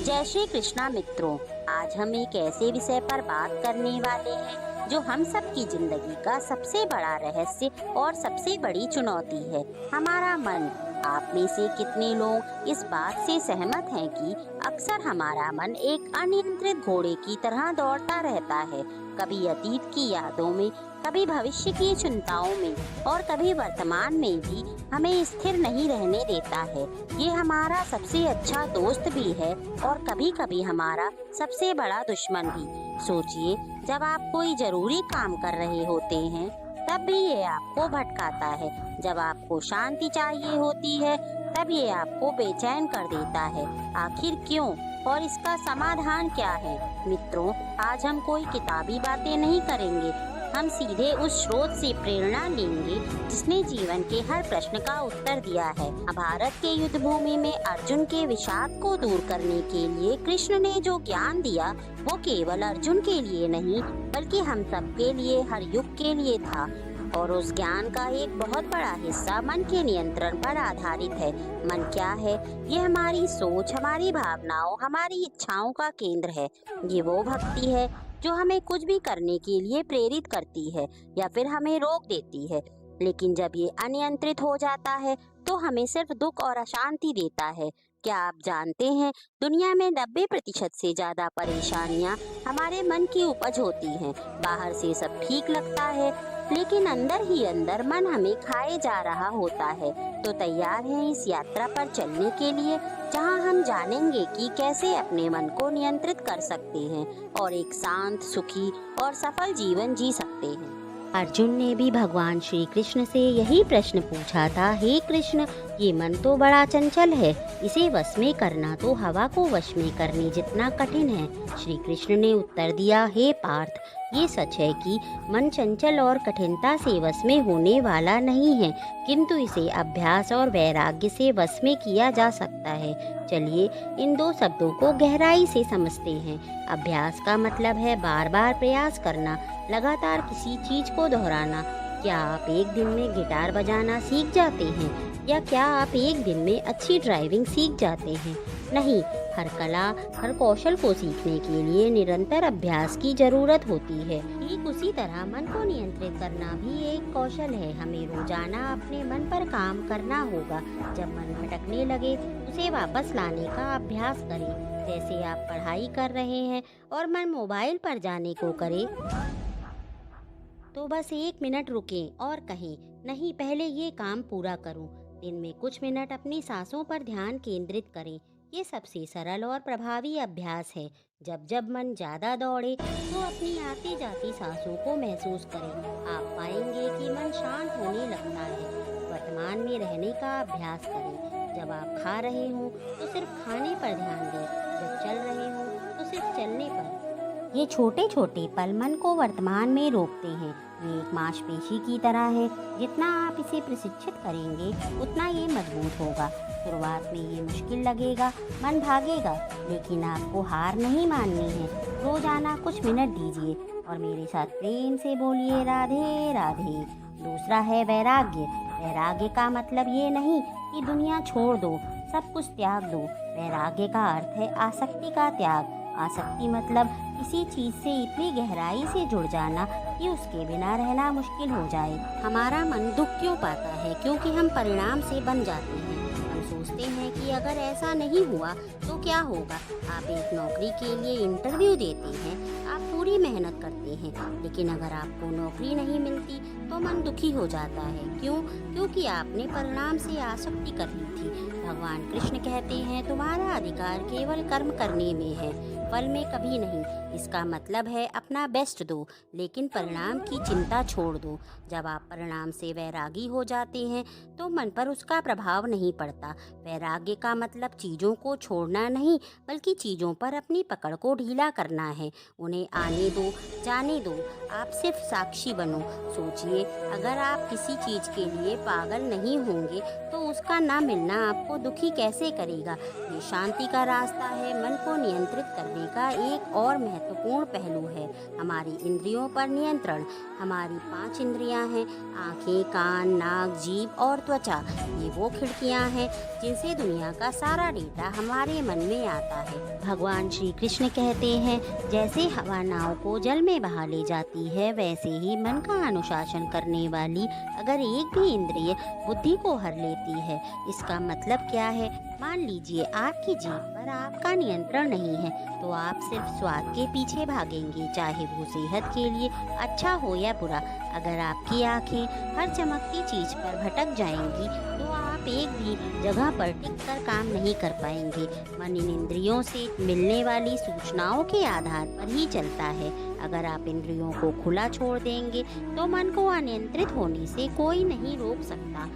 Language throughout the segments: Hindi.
जय श्री कृष्णा मित्रों। आज हम एक ऐसे विषय पर बात करने वाले हैं जो हम सब की जिंदगी का सबसे बड़ा रहस्य और सबसे बड़ी चुनौती है, हमारा मन। आप में से कितने लोग इस बात से सहमत हैं कि अक्सर हमारा मन एक अनियंत्रित घोड़े की तरह दौड़ता रहता है, कभी अतीत की यादों में, कभी भविष्य की चिंताओं में और कभी वर्तमान में भी हमें स्थिर नहीं रहने देता है। ये हमारा सबसे अच्छा दोस्त भी है और कभी कभी हमारा सबसे बड़ा दुश्मन भी। सोचिए, जब आप कोई जरूरी काम कर रहे होते हैं तब भी ये आपको भटकाता है, जब आपको शांति चाहिए होती है तब ये आपको बेचैन कर देता है। आखिर क्यों और इसका समाधान क्या है? मित्रों, आज हम कोई किताबी बातें नहीं करेंगे, हम सीधे उस स्रोत से प्रेरणा लेंगे जिसने जीवन के हर प्रश्न का उत्तर दिया है। भारत के युद्ध भूमि में अर्जुन के विषाद को दूर करने के लिए कृष्ण ने जो ज्ञान दिया वो केवल अर्जुन के लिए नहीं बल्कि हम सब के लिए, हर युग के लिए था। और उस ज्ञान का एक बहुत बड़ा हिस्सा मन के नियंत्रण पर आधारित है। मन क्या है? ये हमारी सोच, हमारी भावनाओं, हमारी इच्छाओं का केंद्र है। ये वो भक्ति है जो हमें कुछ भी करने के लिए प्रेरित करती है या फिर हमें रोक देती है। लेकिन जब ये अनियंत्रित हो जाता है तो हमें सिर्फ दुख और अशांति देता है। क्या आप जानते हैं, दुनिया में 90% से ज्यादा परेशानियां हमारे मन की उपज होती हैं। बाहर से सब ठीक लगता है लेकिन अंदर ही अंदर मन हमें खाए जा रहा होता है। तो तैयार हैं इस यात्रा पर चलने के लिए, जहां हम जानेंगे कि कैसे अपने मन को नियंत्रित कर सकते हैं और एक शांत, सुखी और सफल जीवन जी सकते हैं। अर्जुन ने भी भगवान श्री कृष्ण से यही प्रश्न पूछा था, हे कृष्ण, ये मन तो बड़ा चंचल है, इसे वश में करना तो हवा को वश में करने जितना कठिन है। श्री कृष्ण ने उत्तर दिया, हे पार्थ, ये सच है कि मन चंचल और कठिनता से वश में होने वाला नहीं है, किंतु इसे अभ्यास और वैराग्य से वश में किया जा सकता है। चलिए इन दो शब्दों को गहराई से समझते हैं। अभ्यास का मतलब है बार बार प्रयास करना, लगातार किसी चीज को दोहराना। क्या आप एक दिन में गिटार बजाना सीख जाते हैं या क्या आप एक दिन में अच्छी ड्राइविंग सीख जाते हैं? नहीं, हर कला, हर कौशल को सीखने के लिए निरंतर अभ्यास की जरूरत होती है। ठीक उसी तरह मन को नियंत्रित करना भी एक कौशल है। हमें रोजाना अपने मन पर काम करना होगा। जब मन भटकने लगे उसे वापस लाने का अभ्यास करें। जैसे आप पढ़ाई कर रहे हैं और मन मोबाइल पर जाने को करे तो बस 1 मिनट रुकें और कहें, नहीं, पहले ये काम पूरा करूं। दिन में कुछ मिनट अपनी सांसों पर ध्यान केंद्रित करें। ये सबसे सरल और प्रभावी अभ्यास है। जब जब मन ज़्यादा दौड़े तो अपनी आती जाती सांसों को महसूस करें। आप पाएंगे कि मन शांत होने लगता है। वर्तमान में रहने का अभ्यास करें। जब आप खा रहे हों तो सिर्फ खाने पर ध्यान दें, जब चल रहे हों तो सिर्फ चलने पर। ये छोटे छोटे पल मन को वर्तमान में रोकते हैं। ये एक मांसपेशी की तरह है, जितना आप इसे प्रशिक्षित करेंगे उतना ये मजबूत होगा। शुरुआत में ये मुश्किल लगेगा, मन भागेगा, लेकिन आपको हार नहीं माननी है। रोजाना कुछ मिनट दीजिए और मेरे साथ प्रेम से बोलिए, राधे राधे। दूसरा है वैराग्य। वैराग्य का मतलब ये नहीं कि दुनिया छोड़ दो, सब कुछ त्याग दो। वैराग्य का अर्थ है आसक्ति का त्याग। आसक्ति मतलब किसी चीज से इतनी गहराई से जुड़ जाना कि उसके बिना रहना मुश्किल हो जाए। हमारा मन दुख क्यों पाता है? क्योंकि हम परिणाम से बन जाते हैं। हम सोचते हैं कि अगर ऐसा नहीं हुआ तो क्या होगा। आप एक नौकरी के लिए इंटरव्यू देते हैं, आप पूरी मेहनत करते हैं, लेकिन अगर आपको नौकरी नहीं मिलती तो मन दुखी हो जाता है। क्यों? क्योंकि आपने परिणाम से आसक्ति कर ली थी। भगवान कृष्ण कहते हैं, तुम्हारा अधिकार केवल कर्म करने में है, फल में कभी नहीं। इसका मतलब है अपना बेस्ट दो, लेकिन परिणाम की चिंता छोड़ दो। जब आप परिणाम से वैरागी हो जाते हैं तो मन पर उसका प्रभाव नहीं पड़ता। वैराग्य का मतलब चीज़ों को छोड़ना नहीं, बल्कि चीज़ों पर अपनी पकड़ को ढीला करना है। उन्हें आने दो, जाने दो, आप सिर्फ साक्षी बनो। सोचिए, लीजिए, अगर आप किसी चीज़ के लिए पागल नहीं होंगे तो उसका ना मिलना आपको दुखी कैसे करेगा। ये शांति का रास्ता है। मन को नियंत्रित करने का एक और महत्वपूर्ण पहलू है हमारी इंद्रियों पर नियंत्रण। हमारी 5 इंद्रियां हैं, आँखें, कान, नाक, जीभ और त्वचा। ये वो खिड़कियां हैं जिनसे दुनिया का सारा डेटा हमारे मन में आता है। भगवान श्री कृष्ण कहते हैं, जैसे हवा नाव को जल में बहा ले जाती है, वैसे ही मन का अनुशासन करने वाली अगर एक भी इंद्रिय बुद्धि को हर लेती है। इसका मतलब क्या है? मान लीजिए आपकी जीभ पर आपका नियंत्रण नहीं है तो आप सिर्फ स्वाद के पीछे भागेंगे, चाहे वो सेहत के लिए अच्छा हो या बुरा। अगर आपकी आंखें हर चमकती चीज पर भटक जाएंगी तो आप एक भी जगह पर टिककर काम नहीं कर पाएंगे। मन इन इंद्रियों से मिलने वाली सूचनाओं के आधार पर ही चलता है। अगर आप इंद्रियों को खुला छोड़ देंगे तो मन को अनियंत्रित होने से कोई नहीं रोक सकता।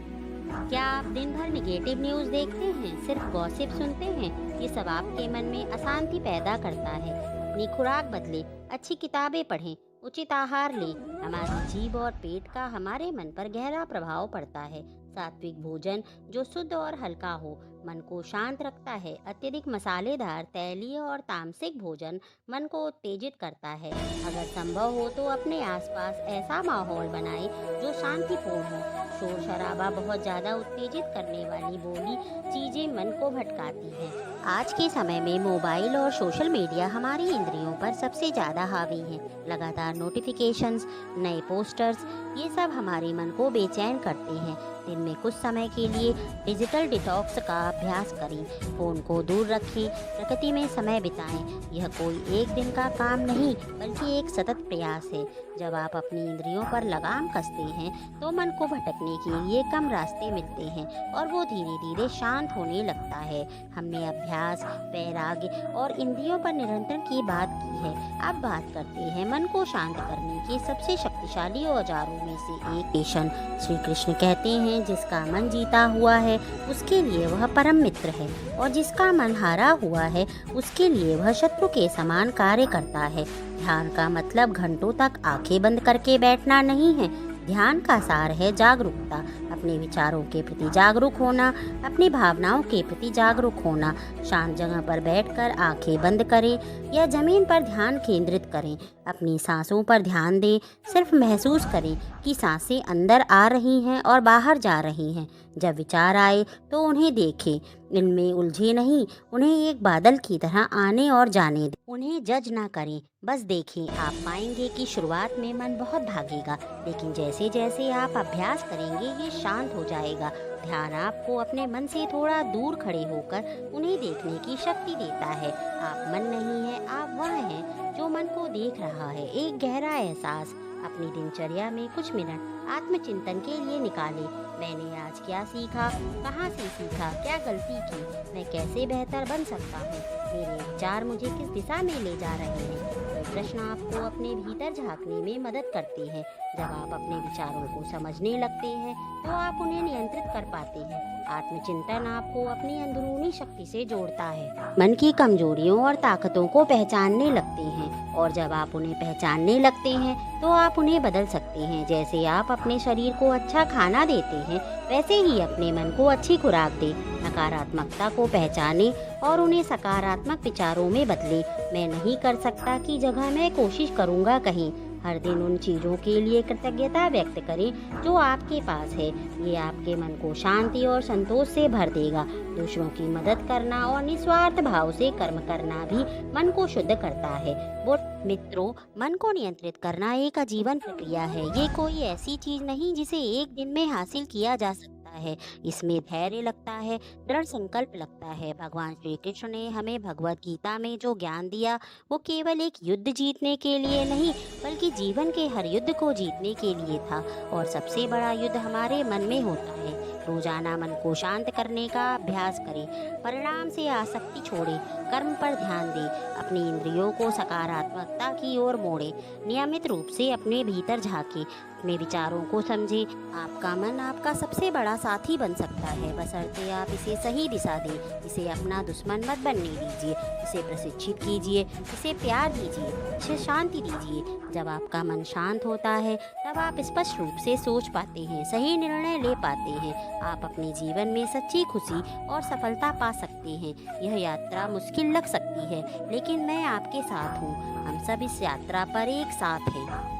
क्या आप दिन भर निगेटिव न्यूज़ देखते हैं, सिर्फ गॉसिप सुनते हैं? ये सब आपके मन में अशांति पैदा करता है। अपनी खुराक बदलें, अच्छी किताबें पढ़ें, उचित आहार लें। हमारी जीभ और पेट का हमारे मन पर गहरा प्रभाव पड़ता है। सात्विक भोजन जो शुद्ध और हल्का हो मन को शांत रखता है। अत्यधिक मसालेदार, तैलीय और तामसिक भोजन मन को उत्तेजित करता है। अगर संभव हो तो अपने आसपास ऐसा माहौल बनाएं जो शांतिपूर्ण हो। शोर शराबा, बहुत ज़्यादा उत्तेजित करने वाली बोली चीज़ें मन को भटकाती हैं। आज के समय में मोबाइल और सोशल मीडिया हमारी इंद्रियों पर सबसे ज़्यादा हावी हैं। लगातार नोटिफिकेशंस, नए पोस्टर्स, ये सब हमारे मन को बेचैन करते हैं। दिन में कुछ समय के लिए डिजिटल डिटॉक्स का अभ्यास करें। फ़ोन को दूर रखें, प्रकृति में समय बिताएं। यह कोई एक दिन का काम नहीं बल्कि एक सतत प्रयास है। जब आप अपनी इंद्रियों पर लगाम कसते हैं तो मन को भटकने के लिए कम रास्ते मिलते हैं और वो धीरे धीरे शांत होने लगता है। हमने अभ्यास, वैराग्य और इंद्रियों पर नियंत्रण की बात की है। अब बात करते हैं मन को शांत करने के सबसे शक्तिशाली औजारों में से एक पेशन। श्री कृष्ण कहते हैं, जिसका मन जीता हुआ है उसके लिए वह परम मित्र है और जिसका मन हारा हुआ है उसके लिए वह शत्रु के समान कार्य करता है। ध्यान का मतलब घंटों तक आंखें बंद करके बैठना नहीं है। ध्यान का सार है जागरूकता, अपने विचारों के प्रति जागरूक होना, अपनी भावनाओं के प्रति जागरूक होना। शांत जगह पर बैठकर आंखें बंद करें या जमीन पर ध्यान केंद्रित करें। अपनी सांसों पर ध्यान दें, सिर्फ महसूस करें कि सांसें अंदर आ रही हैं और बाहर जा रही हैं। जब विचार आए तो उन्हें देखें, इनमें उलझे नहीं, उन्हें एक बादल की तरह आने और जाने दें। उन्हें जज ना करें, बस देखें। आप पाएंगे कि शुरुआत में मन बहुत भागेगा, लेकिन जैसे जैसे आप अभ्यास करेंगे ये शांत हो जाएगा। ध्यान आपको अपने मन से थोड़ा दूर खड़े होकर उन्हें देखने की शक्ति देता है। आप मन नहीं है, आप वह हैं जो मन को देख रहा है। एक गहरा एहसास। अपनी दिनचर्या में कुछ मिनट आत्मचिंतन के लिए निकालें। मैंने आज क्या सीखा, कहाँ से सीखा, क्या गलती की, मैं कैसे बेहतर बन सकता हूँ, मेरे विचार मुझे किस दिशा में ले जा रहे हैं। ये प्रश्न आपको अपने भीतर झांकने में मदद करते हैं। जब आप अपने विचारों को समझने लगते हैं तो आप उन्हें नियंत्रित कर पाते हैं। आत्मचिंतन आपको अपनी अंदरूनी शक्ति से जोड़ता है। मन की कमजोरियों और ताकतों को पहचानने लगते हैं और जब आप उन्हें पहचानने लगते हैं तो आप उन्हें बदल सकते हैं। जैसे आप अपने शरीर को अच्छा खाना देते हैं वैसे ही अपने मन को अच्छी खुराक दें। नकारात्मकता को पहचानें और उन्हें सकारात्मक विचारों में बदलें। मैं नहीं कर सकता की जगह मैं कोशिश करूँगा कहीं। हर दिन उन चीज़ों के लिए कृतज्ञता व्यक्त करें जो आपके पास है। ये आपके मन को शांति और संतोष से भर देगा। दूसरों की मदद करना और निस्वार्थ भाव से कर्म करना भी मन को शुद्ध करता है। वो मित्रों, मन को नियंत्रित करना एक आजीवन प्रक्रिया है। ये कोई ऐसी चीज नहीं जिसे एक दिन में हासिल किया जा सकता है। इसमें धैर्य लगता है, दृढ़ संकल्प लगता है। भगवान श्री कृष्ण ने हमें भगवत गीता में जो ज्ञान दिया वो केवल एक युद्ध जीतने के लिए नहीं बल्कि जीवन के हर युद्ध को जीतने के लिए था। और सबसे बड़ा युद्ध हमारे मन में होता है। रोजाना मन को शांत करने का अभ्यास करें। परिणाम से आसक्ति छोड़ें, कर्म पर ध्यान दें, अपनी इंद्रियों को सकारात्मकता की ओर मोड़ें। नियमित रूप से अपने भीतर झांकें, अपने विचारों को समझें। आपका मन आपका सबसे बड़ा साथी बन सकता है, बशर्ते आप इसे सही दिशा दें। इसे अपना दुश्मन मत बनने दीजिए, इसे प्रशिक्षित कीजिए, इसे प्यार दीजिए, इसे शांति दीजिए। जब आपका मन शांत होता है तब आप स्पष्ट रूप से सोच पाते हैं, सही निर्णय ले पाते हैं। आप अपने जीवन में सच्ची खुशी और सफलता पा सकते हैं। यह यात्रा मुश्किल लग सकती है, लेकिन मैं आपके साथ हूँ। हम सब इस यात्रा पर एक साथ हैं।